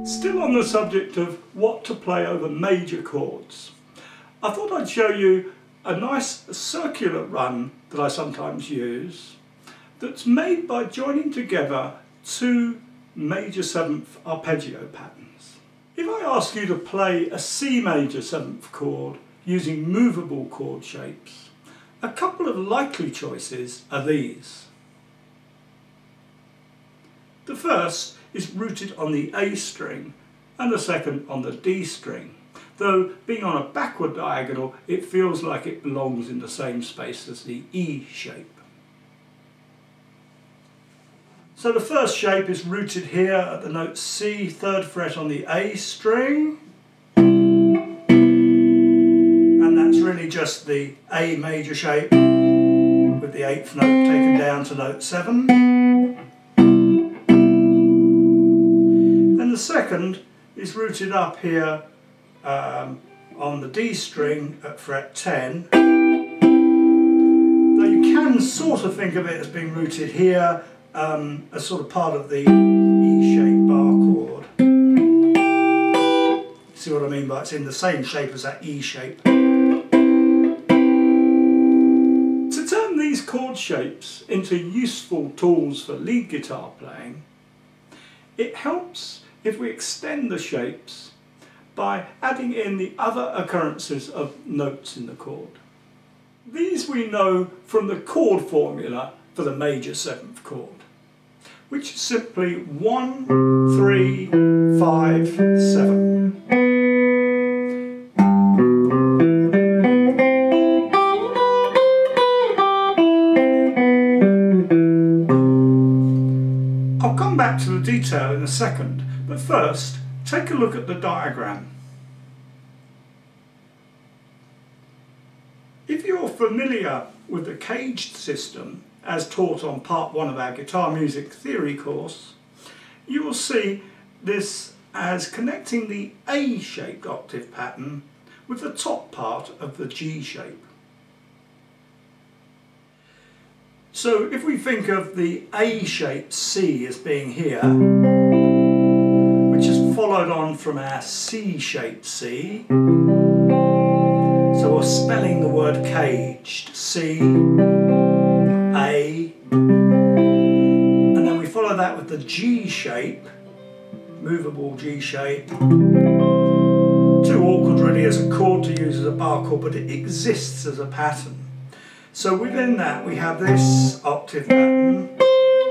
Still on the subject of what to play over major chords, I thought I'd show you a nice circular run that I sometimes use that's made by joining together two major seventh arpeggio patterns. If I ask you to play a C major seventh chord using movable chord shapes, a couple of likely choices are these. The first is rooted on the A string and the second on the D string, though being on a backward diagonal it feels like it belongs in the same space as the E shape. So the first shape is rooted here at the note C, 3rd fret on the A string, and that's really just the A major shape with the 8th note taken down to note 7. And the second is rooted up here on the D string at fret 10, though you can sort of think of it as being rooted here as sort of part of the E-shaped bar chord. See what I mean by it's in the same shape as that E shape. To turn these chord shapes into useful tools for lead guitar playing, it helps if we extend the shapes by adding in the other occurrences of notes in the chord. These we know from the chord formula for the major 7th chord, which is simply 1, 3, 5, 7. I'll come back to the detail in a second, but first take a look at the diagram. If you're familiar with the caged system as taught on part 1 of our guitar music theory course, you will see this as connecting the A-shaped octave pattern with the top part of the G shape. So if we think of the A-shaped C as being here, which is followed on from our C-shaped C, so we're spelling the word caged, C, A, and then we follow that with the G shape, movable G shape. Too awkward really as a chord to use as a bar chord, but it exists as a pattern. So within that we have this octave pattern,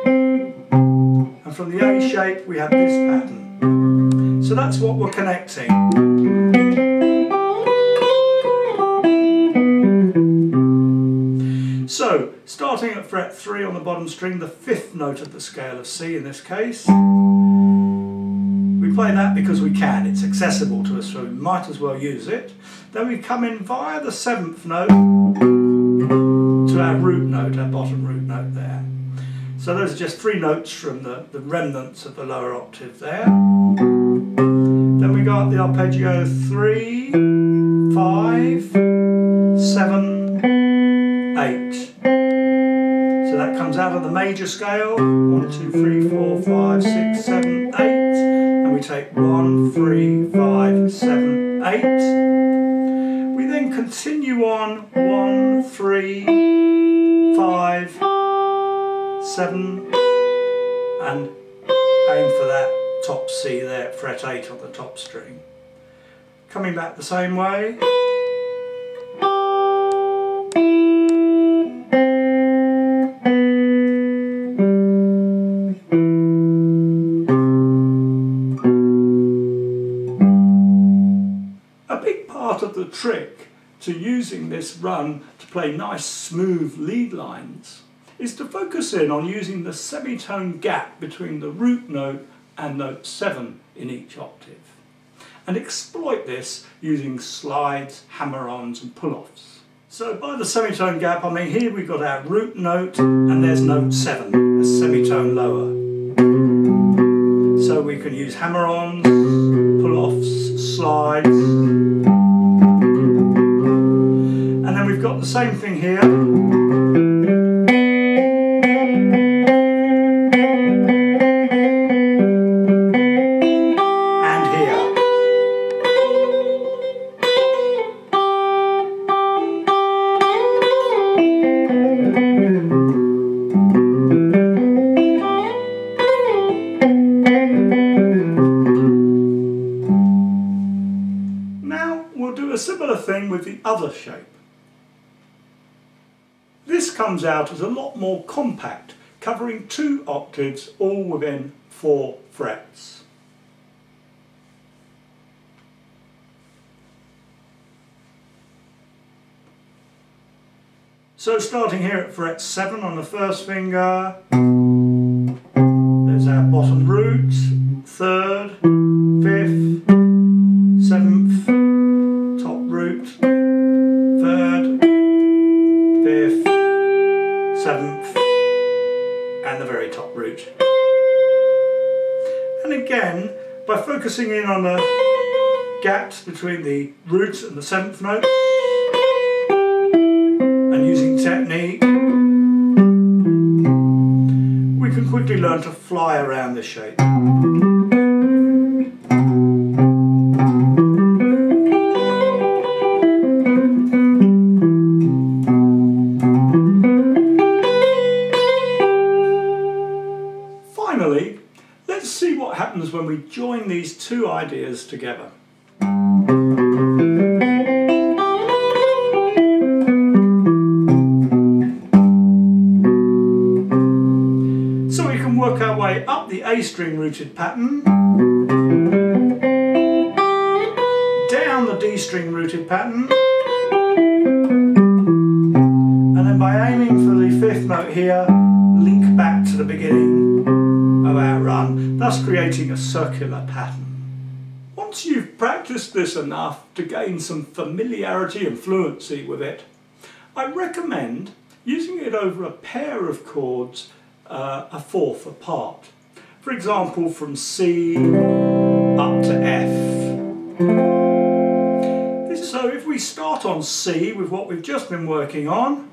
and from the A shape we have this pattern. So that's what we're connecting. So, starting at fret 3 on the bottom string, the 5th note of the scale of C in this case, we play that because we can, it's accessible to us, so we might as well use it. Then we come in via the 7th note to our root note, our bottom root note there. So those are just 3 notes from the remnants of the lower octave there. Then we go up the arpeggio 3, 5, 7, 8. So that comes out of the major scale, 1, 2, 3, 4, 5, 6, 7, 8, and we take 1, 3, 5, 7, 8. We then continue on 1, 3, 5, 7, and aim for that top C there at fret 8 on the top string. Coming back the same way. Of the trick to using this run to play nice smooth lead lines is to focus in on using the semitone gap between the root note and note 7 in each octave, and exploit this using slides, hammer-ons and pull-offs. So by the semitone gap I mean here we've got our root note and there's note 7, a semitone lower. So we can use hammer-ons, pull-offs, slides. And then we've got the same thing here. with the other shape. This comes out as a lot more compact, covering 2 octaves all within 4 frets. So starting here at fret 7 on the first finger, there's our bottom root, 3rd, 5th, 7th, top root, 3rd, 5th, 7th, and the very top root. And again, by focusing in on the gaps between the root and the 7th note, and using technique, we can quickly learn to fly around this shape. Finally, let's see what happens when we join these 2 ideas together. Work our way up the A string rooted pattern, down the D string rooted pattern, and then by aiming for the 5th note here, link back to the beginning of our run, thus creating a circular pattern. Once you've practiced this enough to gain some familiarity and fluency with it, I recommend using it over a pair of chords a 4th apart. For example, from C up to F. So if we start on C with what we've just been working on,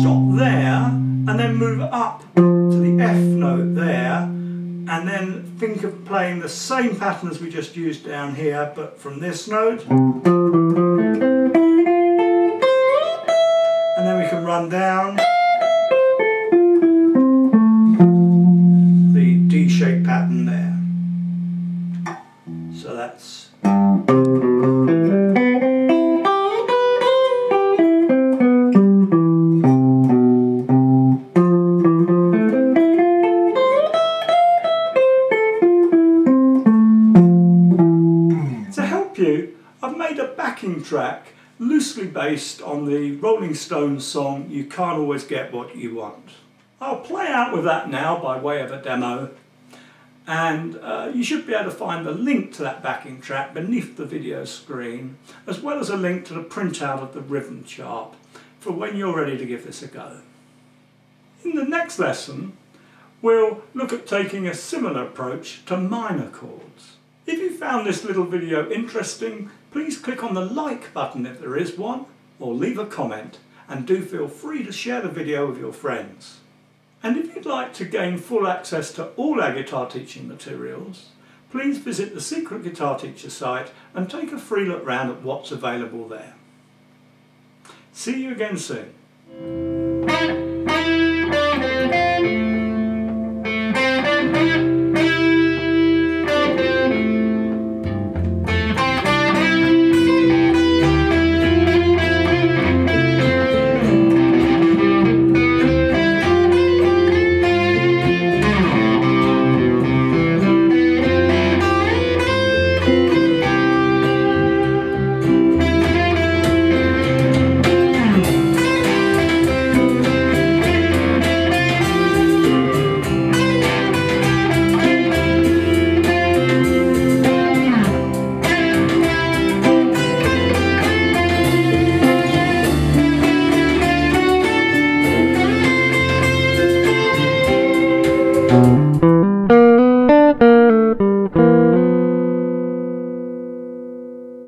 stop there and then move up to the F note there, and then think of playing the same pattern as we just used down here, but from this note. And then we can run down the D-shaped pattern there. So that's... To help you, I've made a backing track loosely based on the Rolling Stones song "You Can't Always Get What You Want." I'll play out with that now by way of a demo, and you should be able to find the link to that backing track beneath the video screen, as well as a link to the printout of the rhythm chart for when you're ready to give this a go. In the next lesson, we'll look at taking a similar approach to minor chords. If you found this little video interesting, please click on the like button if there is one, or leave a comment, and do feel free to share the video with your friends. And if you'd like to gain full access to all our guitar teaching materials, please visit the Secret Guitar Teacher site and take a free look round at what's available there. See you again soon.